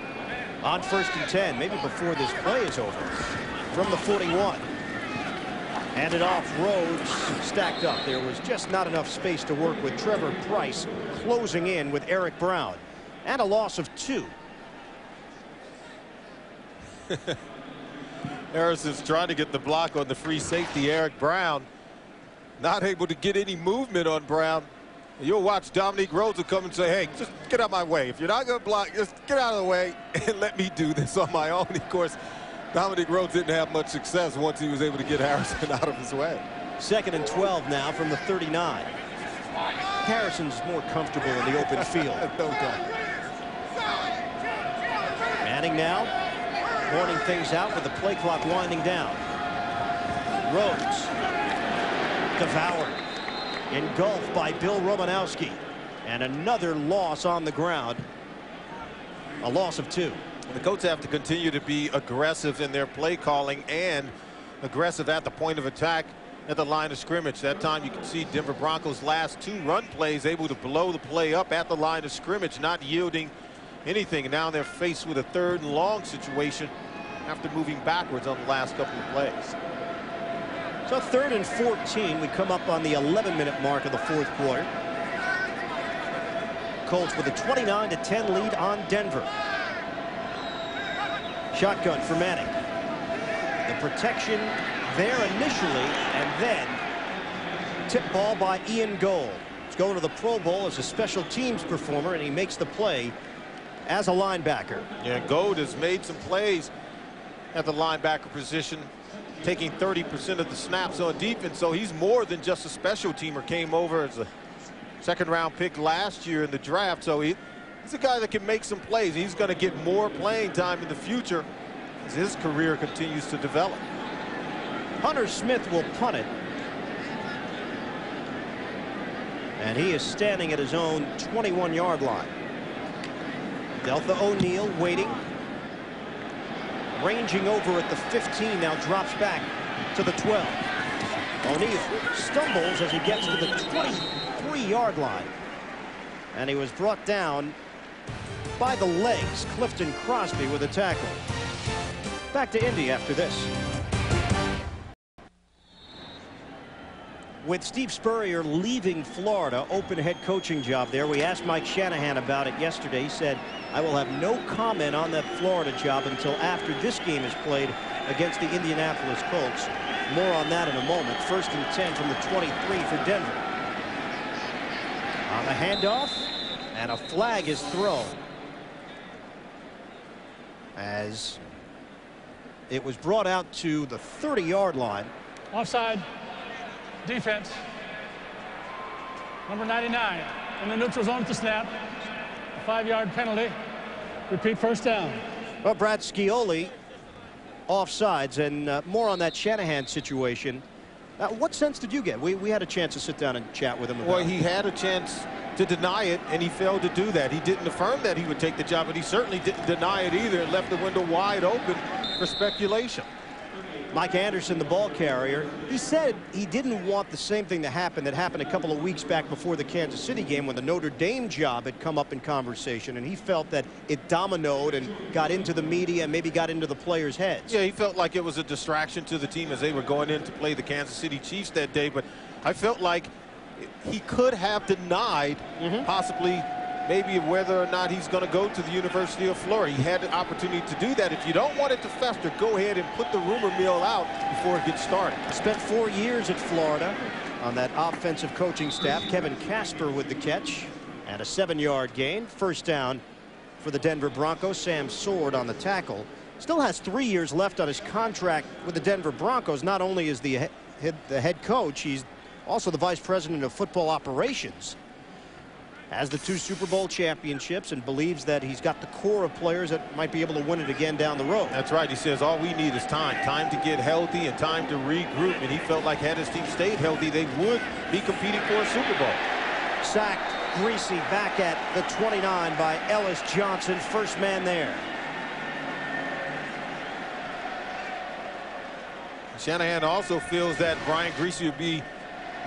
On 1st and 10, maybe before this play is over, from the 41. Handed off, Rhodes stacked up. There was just not enough space to work with. Trevor Price closing in with Eric Brown, and a loss of 2. Harrison's trying to get the block on the free safety. Eric Brown not able to get any movement on Brown. You'll watch Dominique Rhodes will come and say, hey, just get out of my way. If you're not going to block, just get out of the way and let me do this on my own. Of course, Dominique Rhodes didn't have much success once he was able to get Harrison out of his way. 2nd and 12 now from the 39. Harrison's more comfortable in the open field. No doubt. Manning now pointing things out with the play clock winding down. Rhodes devoured, engulfed by Bill Romanowski, and another loss on the ground. A loss of 2. The Colts have to continue to be aggressive in their play calling and aggressive at the point of attack at the line of scrimmage. That time you can see Denver Broncos' last 2 run plays able to blow the play up at the line of scrimmage, not yielding anything. And now they're faced with a 3rd and long situation after moving backwards on the last couple of plays. So 3rd and 14. We come up on the 11-minute mark of the 4th quarter. Colts with a 29-10 lead on Denver. Shotgun for Manning. The protection there initially, and then tip ball by Ian Gold. He's going to the Pro Bowl as a special teams performer, and he makes the play as a linebacker. Yeah, Gold has made some plays at the linebacker position, taking 30% of the snaps on defense, so he's more than just a special teamer. Came over as a 2nd-round pick last year in the draft, so he's a guy that can make some plays. He's going to get more playing time in the future as his career continues to develop. Hunter Smith will punt it, and he is standing at his own 21-yard line. Deltha O'Neal waiting, ranging over at the 15, now drops back to the 12. O'Neal stumbles as he gets to the 23-yard line, and he was brought down by the legs. Clifton Crosby with a tackle. Back to Indy after this. With Steve Spurrier leaving Florida, open head coaching job there. We asked Mike Shanahan about it yesterday. He said, I will have no comment on that Florida job until after this game is played against the Indianapolis Colts. More on that in a moment. 1st and 10 from the 23 for Denver. On the handoff, and a flag is thrown as it was brought out to the 30-yard line. Offside. Defense. Number 99 in the neutral zone at the snap. A 5-yard penalty. Repeat, first down. Well, Brad Scioli offsides, and more on that Shanahan situation. What sense did you get? We had a chance to sit down and chat with him about Well, he had a chance to deny it, and he failed to do that. He didn't affirm that he would take the job, but he certainly didn't deny it either, and left the window wide open for speculation. Mike Anderson, the ball carrier, he said he didn't want the same thing that happened a couple of weeks back before the Kansas City game when the Notre Dame job had come up in conversation, and he felt that it dominoed and got into the media and maybe got into the players' heads. Yeah, he felt like it was a distraction to the team as they were going in to play the Kansas City Chiefs that day, but I felt like he could have denied possibly maybe whether or not he's going to go to the University of Florida. He had the opportunity to do that. If you don't want it to fester, go ahead and put the rumor mill out before it gets started. Spent 4 years at Florida on that offensive coaching staff. Kevin Casper with the catch and a 7-yard gain. First down for the Denver Broncos. Sam Sword on the tackle. Still has 3 years left on his contract with the Denver Broncos. Not only is the head coach, he's also the vice president of football operations. Has the 2 Super Bowl championships and believes that he's got the core of players that might be able to win it again down the road. That's right. He says all we need is time to get healthy and time to regroup, and he felt like had his team stayed healthy, they would be competing for a Super Bowl. Sacked, Greasy back at the 29 by Ellis Johnson, first man there. Shanahan also feels that Brian Greasy would be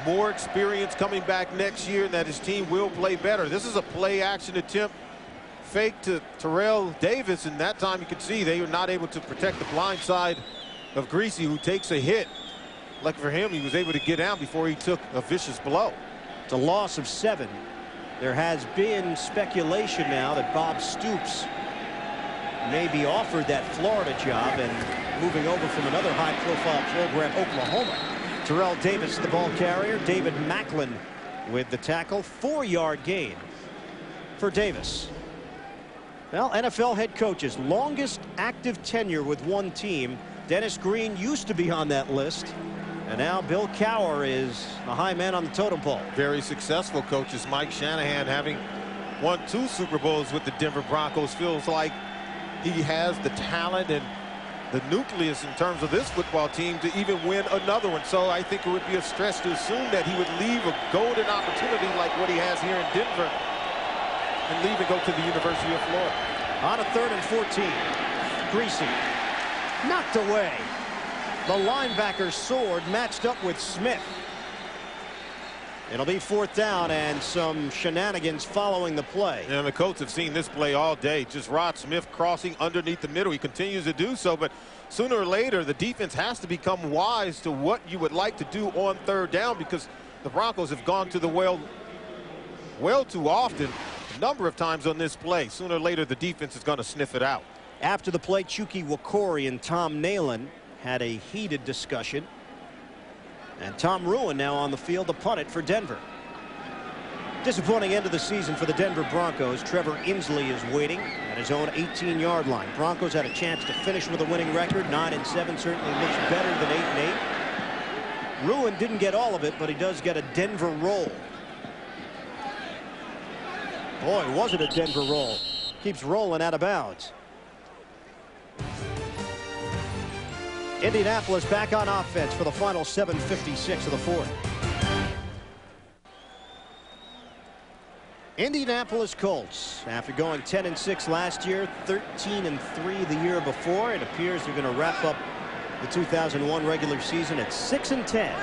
more experience coming back next year and that his team will play better. This is a play action attempt fake to Terrell Davis, and that time you can see they were not able to protect the blind side of Greasy, who takes a hit. Lucky for him, he was able to get down before he took a vicious blow. It's a loss of 7. There has been speculation now that Bob Stoops may be offered that Florida job and moving over from another high-profile program, Oklahoma. Terrell Davis, the ball carrier. David Macklin with the tackle. 4-yard gain for Davis. Well, NFL head coaches, longest active tenure with one team. Dennis Green used to be on that list, and now Bill Cowher is the high man on the totem pole. Very successful coaches. Mike Shanahan, having won 2 Super Bowls with the Denver Broncos, feels like he has the talent and the nucleus in terms of this football team to even win another one. So I think it would be a stretch to assume that he would leave a golden opportunity like what he has here in Denver and leave and go to the University of Florida. On a 3rd and 14. Greasy knocked away. The linebacker Sword matched up with Smith. It'll be 4th down and some shenanigans following the play. And the Colts have seen this play all day. Just Rod Smith crossing underneath the middle. He continues to do so, but sooner or later the defense has to become wise to what you would like to do on 3rd down, because the Broncos have gone to the well too often, a number of times on this play. Sooner or later the defense is going to sniff it out. After the play, Chucky Wakori and Tom Nalen had a heated discussion. And Tom Ruin now on the field to punt it for Denver. Disappointing end of the season for the Denver Broncos. Trevor Inslee is waiting at his own 18-yard line. Broncos had a chance to finish with a winning record. 9-7 certainly looks better than 8-8. Ruin didn't get all of it, but he does get a Denver roll. Boy, was it a Denver roll. Keeps rolling out of bounds. Indianapolis back on offense for the final 7:56 of the 4th. Indianapolis Colts, after going 10-6 last year, 13-3 the year before, it appears they're going to wrap up the 2001 regular season at 6-10.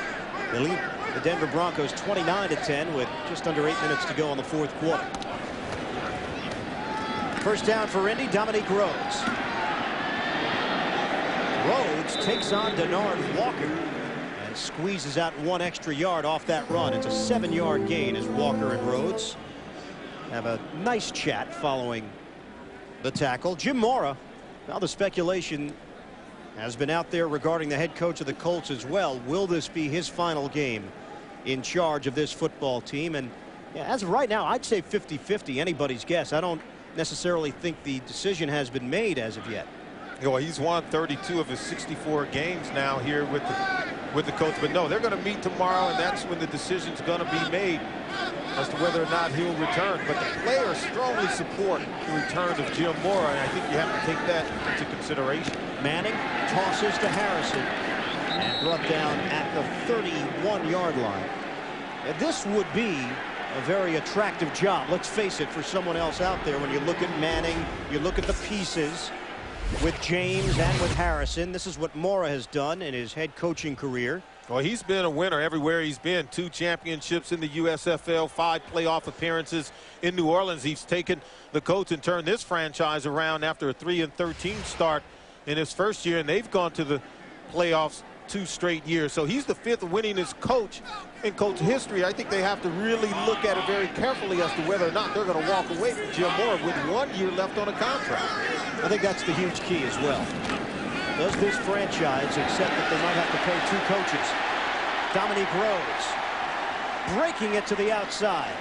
They lead the Denver Broncos 29-10 with just under 8 minutes to go in the 4th quarter. First down for Indy, Dominique Rhodes. Rhodes takes on Denard Walker and squeezes out 1 extra yard off that run. It's a 7-yard gain as Walker and Rhodes have a nice chat following the tackle. Jim Mora, now the speculation has been out there regarding the head coach of the Colts as well. Will this be his final game in charge of this football team? And Yeah, as of right now, I'd say 50-50, anybody's guess. I don't necessarily think the decision has been made as of yet. Well, he's won 32 of his 64 games now here with the Colts. But no, they're going to meet tomorrow, and that's when the decision's going to be made as to whether or not he'll return. But the players strongly support the return of Jim Mora, and I think you have to take that into consideration. Manning tosses to Harrison and brought down at the 31-yard line. And this would be a very attractive job, let's face it, for someone else out there. When you look at Manning, you look at the pieces with James and with Harrison. This is what Mora has done in his head coaching career. Well, he's been a winner everywhere he's been. 2 championships in the USFL, 5 playoff appearances in New Orleans. He's taken the Colts and turned this franchise around after a 3-13 start in his first year, and they've gone to the playoffs 2 straight years. So he's the 5th winningest coach in Colts history. I think they have to really look at it very carefully as to whether or not they're going to walk away from Jim Mora with 1 year left on a contract. I think that's the huge key as well. Does this franchise accept that they might have to pay 2 coaches? Dominique Rhodes breaking it to the outside.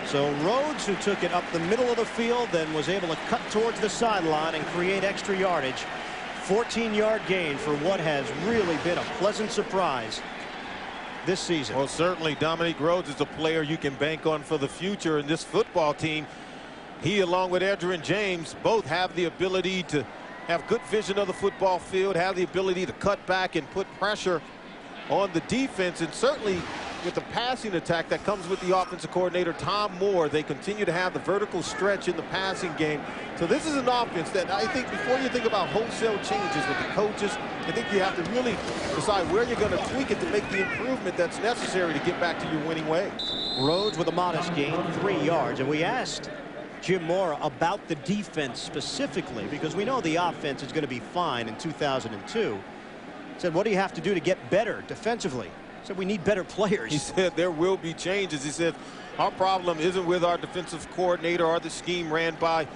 So Rhodes, who took it up the middle of the field, then was able to cut towards the sideline and create extra yardage. 14-yard gain for what has really been a pleasant surprise this season. Well, certainly Dominique Rhodes is a player you can bank on for the future in this football team. He, along with Edgerrin James, both have the ability to have good vision of the football field, have the ability to cut back and put pressure on the defense, and certainly with the passing attack that comes with the offensive coordinator, Tom Moore. They continue to have the vertical stretch in the passing game. So this is an offense that I think before you think about wholesale changes with the coaches, I think you have to really decide where you're going to tweak it to make the improvement that's necessary to get back to your winning ways. Rhodes with a modest gain, 3 yards. And we asked Jim Mora about the defense specifically, because we know the offense is going to be fine in 2002. Said, what do you have to do to get better defensively? Said, we need better players. He said there will be changes. He said our problem isn't with our defensive coordinator or the scheme ran by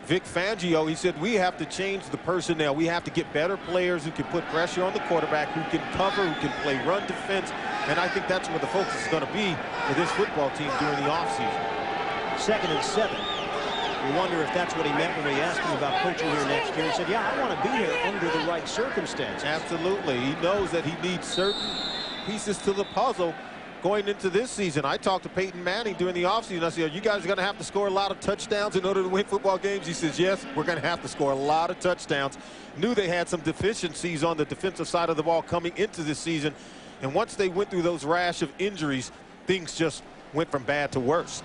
Vic Fangio. He said we have to change the personnel. We have to get better players who can put pressure on the quarterback, who can cover, who can play run defense. And I think that's where the focus is going to be for this football team during the offseason. 2nd and 7. You wonder if that's what he meant when we asked him about coaching here next year. He said, yeah, I want to be here under the right circumstances. Absolutely. He knows that he needs certain pieces to the puzzle going into this season. I talked to Peyton Manning during the offseason. I said, you guys are going to have to score a lot of touchdowns in order to win football games. He says, yes, we're going to have to score a lot of touchdowns. Knew they had some deficiencies on the defensive side of the ball coming into this season. And once they went through those rash of injuries, things just went from bad to worse.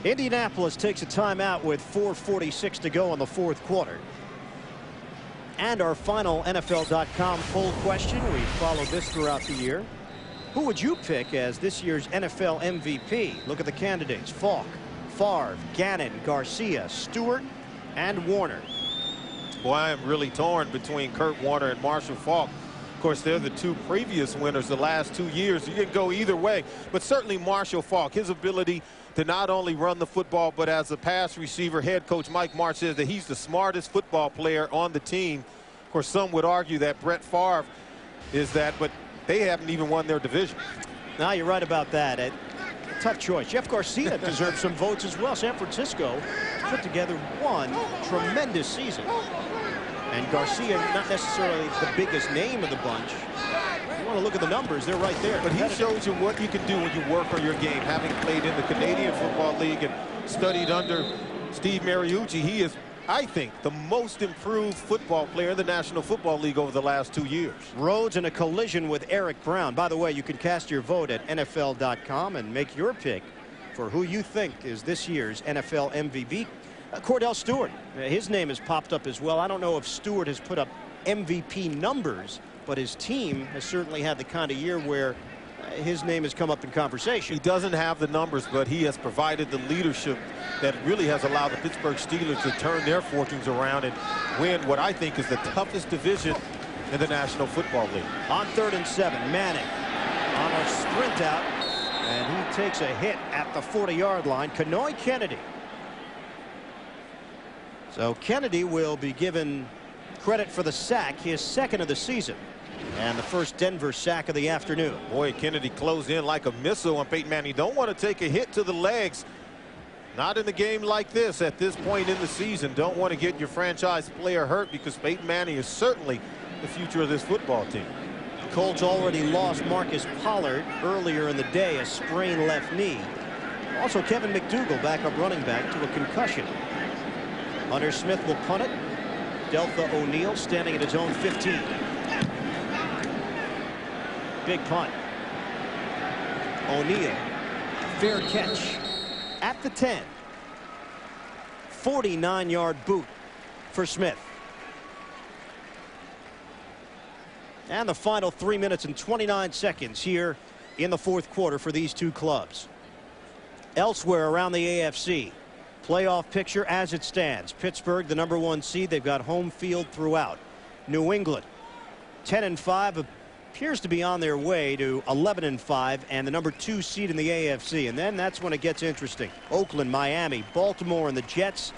Indianapolis takes a timeout with 4:46 to go in the 4th quarter. And our final NFL.com poll question. We followed this throughout the year. Who would you pick as this year's NFL MVP? Look at the candidates: Falk, Favre, Gannon, Garcia, Stewart, and Warner. Boy, I am really torn between Kurt Warner and Marshall Faulk. Of course, they're the 2 previous winners the last 2 years. You can go either way, but certainly Marshall Faulk, his ability to not only run the football, but as a pass receiver, head coach Mike Martz says that he's the smartest football player on the team. Of course, some would argue that Brett Favre is that, but they haven't even won their division. Now, you're right about that. A tough choice. Jeff Garcia deserves some votes as well. San Francisco put together one tremendous season. And Garcia, not necessarily the biggest name of the bunch. You want to look at the numbers, they're right there. But he shows you what you can do when you work on your game. Having played in the Canadian Football League and studied under Steve Mariucci, he is, I think, the most improved football player in the National Football League over the last 2 years. Rhodes in a collision with Eric Brown. By the way, you can cast your vote at NFL.com and make your pick for who you think is this year's NFL MVP. Cordell Stewart, his name has popped up as well. I don't know if Stewart has put up MVP numbers, but his team has certainly had the kind of year where his name has come up in conversation. He doesn't have the numbers, but he has provided the leadership that really has allowed the Pittsburgh Steelers to turn their fortunes around and win what I think is the toughest division in the National Football League. On 3rd and 7, Manning on a sprint out, and he takes a hit at the 40-yard line. Kenoy Kennedy. So Kennedy will be given credit for the sack, his 2nd of the season. And the first Denver sack of the afternoon. Boy, Kennedy closed in like a missile on Peyton Manning. Don't want to take a hit to the legs. Not in a game like this at this point in the season. Don't want to get your franchise player hurt, because Peyton Manning is certainly the future of this football team. The Colts already lost Marcus Pollard earlier in the day, a sprained left knee. Also, Kevin McDougal, backup running back, to a concussion. Hunter Smith will punt it. Deltha O'Neal standing at his own 15. Big punt. O'Neal, fair catch at the 10. 49-yard boot for Smith. And the final 3 minutes and 29 seconds here in the fourth quarter for these two clubs. Elsewhere around the AFC, playoff picture as it stands. Pittsburgh, the #1 seed. They've got home field throughout. New England, 10-5, appears to be on their way to 11-5, and the #2 seed in the AFC. And then that's when it gets interesting. Oakland, Miami, Baltimore, and the Jets.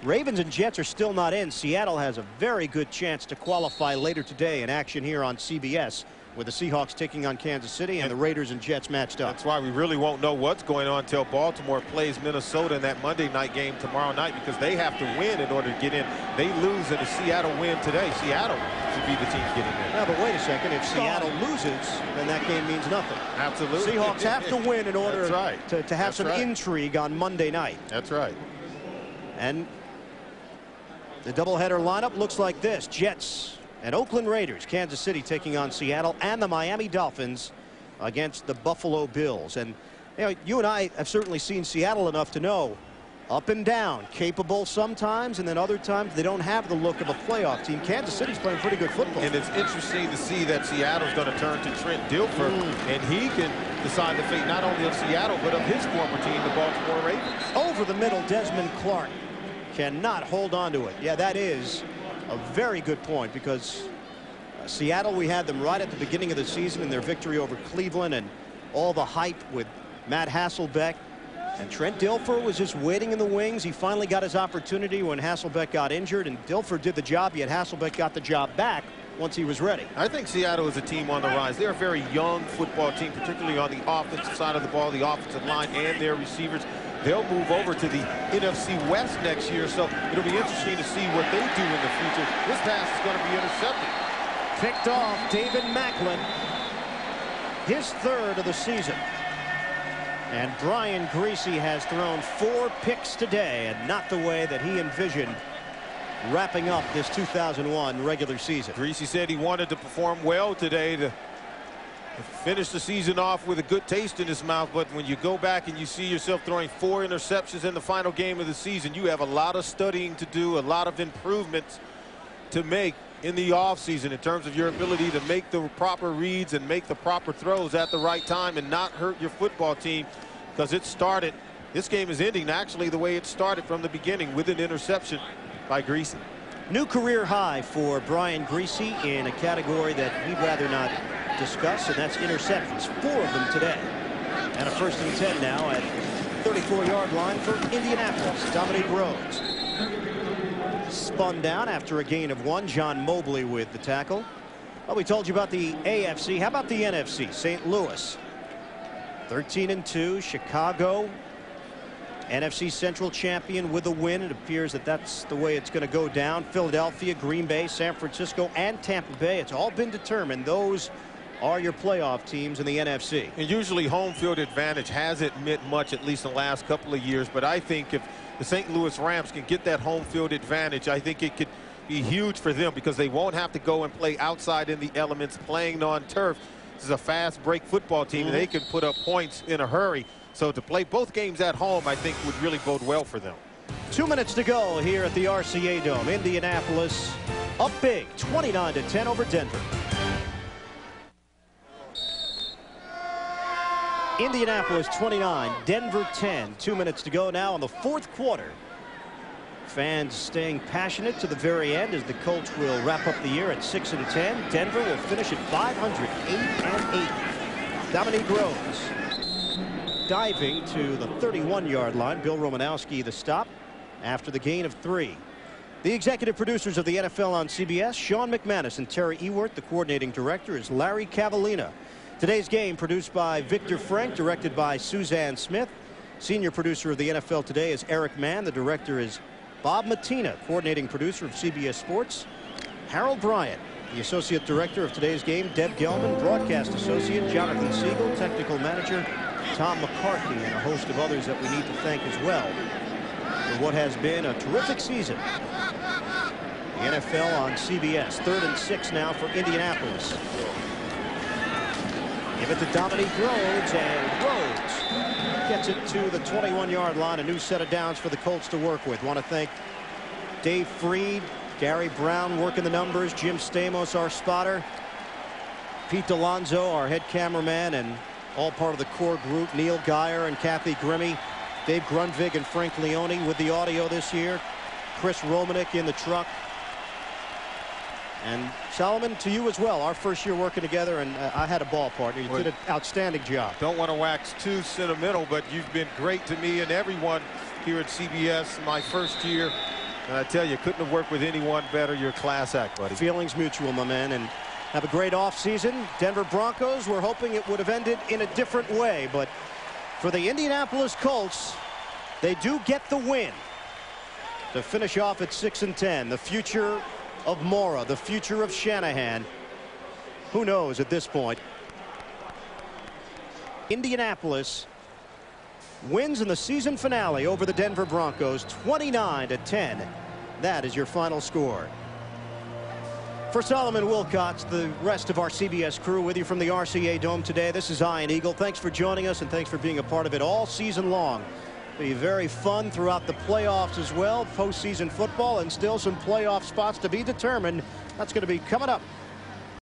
Ravens and Jets are still not in. Seattle has a very good chance to qualify later today in action here on CBS, with the Seahawks taking on Kansas City and the Raiders and Jets matched up. That's why we really won't know what's going on until Baltimore plays Minnesota in that Monday night game tomorrow night, because they have to win in order to get in. They lose and the Seattle win today. Seattle should be the team getting in. Yeah, but wait a second. If Seattle loses, then that game means nothing. Absolutely. Seahawks have to win in order to have some right. intrigue on Monday night. That's right. And the doubleheader lineup looks like this. Jets and Oakland Raiders. Kansas City taking on Seattle, and the Miami Dolphins against the Buffalo Bills. And you know, you and I have certainly seen Seattle enough to know, up and down, capable sometimes, and then other times they don't have the look of a playoff team. Kansas City's playing pretty good football. And it's interesting to see that Seattle's going to turn to Trent Dilfer, and he can decide the fate not only of Seattle but of his former team, the Baltimore Ravens. Over the middle, Desmond Clark cannot hold on to it. Yeah, that is a very good point, because Seattle, we had them right at the beginning of the season in their victory over Cleveland and all the hype with Matt Hasselbeck. And Trent Dilfer was just waiting in the wings. He finally got his opportunity when Hasselbeck got injured, and Dilfer did the job, yet Hasselbeck got the job back once he was ready. I think Seattle is a team on the rise. They're a very young football team, particularly on the offensive side of the ball, the offensive line and their receivers. They'll move over to the NFC West next year, so it'll be interesting to see what they do in the future. This pass is going to be intercepted. Picked off David Macklin, his third of the season. And Brian Griese has thrown 4 picks today, and not the way that he envisioned wrapping up this 2001 regular season. Griese said he wanted to perform well today to finish the season off with a good taste in his mouth, but when you go back and you see yourself throwing 4 interceptions in the final game of the season, you have a lot of studying to do, a lot of improvements to make in the offseason in terms of your ability to make the proper reads and make the proper throws at the right time and not hurt your football team, because it started, this game is ending actually the way it started from the beginning, with an interception by Griese. New career high for Brian Griese in a category that he'd rather not discuss, and that's interceptions. 4 of them today. And a 1st and 10 now at 34-yard line for Indianapolis. Dominique Rhodes spun down after a gain of 1. John Mobley with the tackle. Well, we told you about the AFC. How about the NFC? St. Louis 13-2. Chicago, NFC Central champion with a win. It appears that that's the way it's going to go down. Philadelphia, Green Bay, San Francisco, and Tampa Bay. It's all been determined. Those are your playoff teams in the NFC. And usually home field advantage hasn't meant much, at least in the last couple of years. But I think if the St. Louis Rams can get that home field advantage, I think it could be huge for them, because they won't have to go and play outside in the elements, playing on turf. This is a fast break football team, and they can put up points in a hurry. So to play both games at home, I think would really bode well for them. 2 minutes to go here at the RCA Dome. Indianapolis up big, 29-10 over Denver. Indianapolis 29, Denver 10. 2 minutes to go now in the fourth quarter. Fans staying passionate to the very end as the Colts will wrap up the year at 6-10. Denver will finish at 500, 8-8. Dominique Rhodes diving to the 31-yard line. Bill Romanowski the stop after the gain of 3. The executive producers of the NFL on CBS, Sean McManus and Terry Ewert. The coordinating director is Larry Cavallina. Today's game produced by Victor Frank, directed by Suzanne Smith. Senior producer of the NFL Today is Eric Mann. The director is Bob Matina. Coordinating producer of CBS Sports, Harold Bryant. The associate director of today's game, Deb Gelman. Broadcast associate, Jonathan Siegel. Technical manager, Tom McCarthy, and a host of others that we need to thank as well for what has been a terrific season. The NFL on CBS. 3rd and 6 now for Indianapolis. Give it to Dominique Rhodes, and Rhodes gets it to the 21-yard line. A new set of downs for the Colts to work with. Want to thank Dave Freed, Gary Brown working the numbers, Jim Stamos, our spotter, Pete Alonso, our head cameraman, and all part of the core group, Neil Geyer and Kathy Grimmie, Dave Grundvig and Frank Leone with the audio this year, Chris Romanek in the truck. And Solomon, to you as well. Our first year working together, and I had a ball partner. You did an outstanding job. Don't want to wax too sentimental, but you've been great to me and everyone here at CBS my first year. And I tell you, couldn't have worked with anyone better. You're a class act, buddy. Feelings mutual, my man. And have a great offseason. Denver Broncos, we're hoping it would have ended in a different way. But for the Indianapolis Colts, they do get the win to finish off at 6-10. The future of Mora, the future of Shanahan, who knows at this point. Indianapolis wins in the season finale over the Denver Broncos 29-10. That is your final score. For Solomon Wilcox, the rest of our CBS crew with you from the RCA Dome today. This is Ian Eagle. Thanks for joining us, and thanks for being a part of it all season long. Be very fun throughout the playoffs as well. Postseason football, and still some playoff spots to be determined. That's going to be coming up